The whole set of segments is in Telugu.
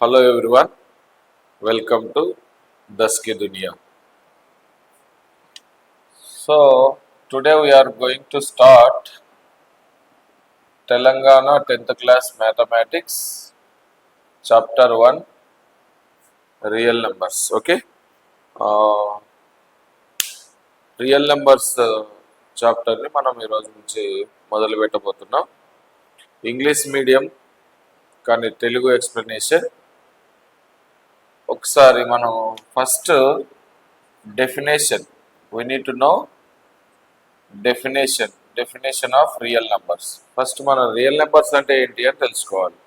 Hello everyone, welcome to Daski Dunia. So today we are going to start Telangana 10th class mathematics chapter 1 real numbers. Okay, uh, real numbers chapter ni మనం ఈ రోజు నుంచి మొదలు పెట్టబోతున్నాం. ఇంగ్లీష్ మీడియం కానీ తెలుగు ఎక్స్ప్లెనేషన్ ఒకసారి మనం first definition we need to know definition of real numbers. First మన రియల్ నెంబర్స్ అంటే ఏంటి అని తెలుసుకోవాలి.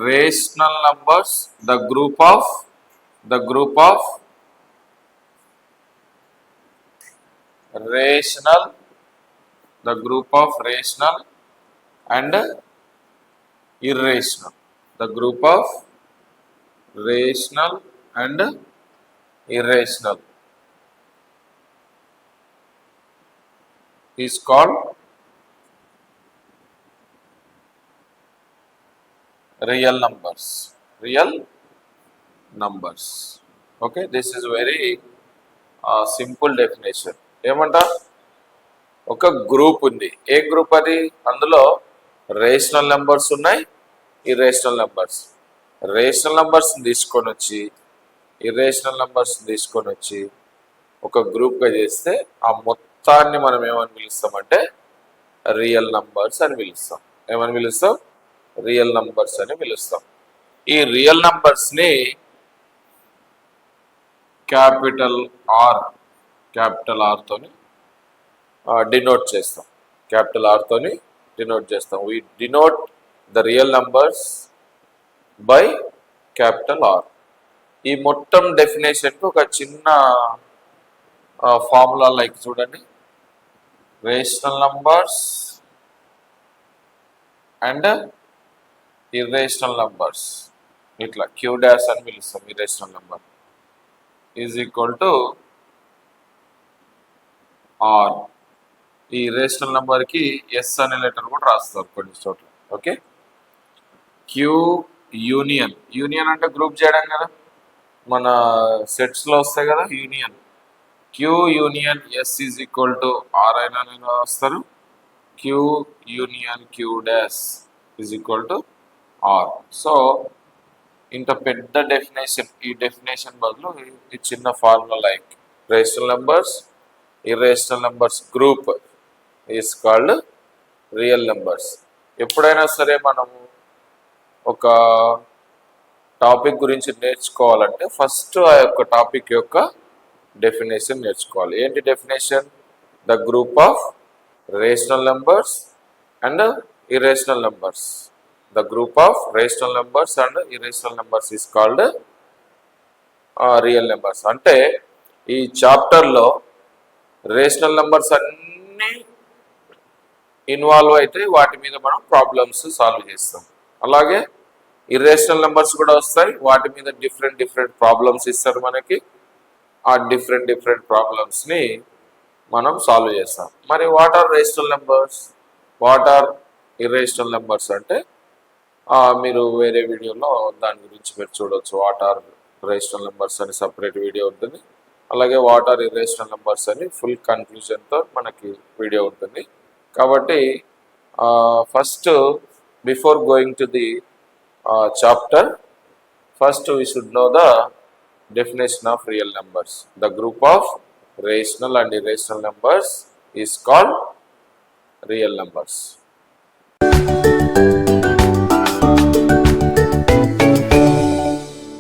Rational numbers the group of rational and irrational. The group of rational and irrational is called real numbers. Okay, this is very simple definition. ఏమంటా ఒక గ్రూప్ ఉంది. ఏ గ్రూప్ అది? అందులో రేషనల్ నెంబర్స్ ఉన్నాయి, ఇర్రేషనల్ నెంబర్స్. రేషనల్ నెంబర్స్ తీసుకొని వచ్చి ఇర్రేషనల్ నెంబర్స్ తీసుకొని వచ్చి ఒక గ్రూప్గా చేస్తే ఆ మొత్తాన్ని మనం ఏమని పిలుస్తామంటే రియల్ నంబర్స్ అని పిలుస్తాం. ఏమని పిలుస్తాం? రియల్ నంబర్స్ అని పిలుస్తాం. ఈ రియల్ నంబర్స్ని క్యాపిటల్ ఆర్తోని డినోట్ చేస్తాం. We denote the real numbers by capital R. ఈ మొత్తం డెఫినేషన్కి ఒక చిన్న ఫార్ములా లైక్ చూడండి. Rational numbers and irrational numbers, ఇట్లా క్యూ డాష్ అని పిలుస్తాం. Irrational number is equal to R. ఈ రేషనల్ నెంబర్కి ఎస్ అనే లెటర్ కూడా రాస్తారు కొన్ని చోట్ల. ఓకే, క్యూ యూనియన్ అంటే గ్రూప్ చేయడం కదా, మన సెట్స్లో వస్తాయి కదా union. Q union S is equal to R అయినా వస్తారు. Q union Q dash is equal to R. So ఇంత పెద్ద డెఫినేషన్, ఈ డెఫినేషన్ బదులు ఈ చిన్న formula like rational numbers irrational numbers group is called real numbers. ఎప్పుడైనా సరే మనము ఒక టాపిక్ గురించి నేర్చుకోవాలంటే ఫస్ట్ ఆ యొక్క టాపిక్ యొక్క డెఫినేషన్ నేర్చుకోవాలి. ఏంటి definition? The group of rational numbers and irrational numbers. The group of rational numbers and irrational numbers is called real numbers. అంటే ఈ చాప్టర్లో రేషనల్ నెంబర్స్ అన్నీ ఇన్వాల్వ్ అయితే వాటి మీద మనం ప్రాబ్లమ్స్ సాల్వ్ చేస్తాం. అలాగే ఇర్రేషనల్ నెంబర్స్ కూడా వస్తాయి, వాటి మీద డిఫరెంట్ ప్రాబ్లమ్స్ ఇస్తారు మనకి. ఆ డిఫరెంట్ ప్రాబ్లమ్స్ని మనం సాల్వ్ చేస్తాం. మరి what are rational numbers, what are irrational numbers అంటే మీరు వేరే వీడియోలో దాని గురించి మీరు చూడవచ్చు. వాట్ ఆర్ రేషనల్ నెంబర్స్ అని సపరేట్ వీడియో ఉంటుంది. అలాగే వాట్ ఆర్ ఇర్రేషనల్ నెంబర్స్ అని ఫుల్ కన్క్లూజన్తో మనకి వీడియో ఉంటుంది. కాబట్టి first before going to the chapter, first we should know the definition of real numbers. The group of rational and irrational numbers is called real numbers.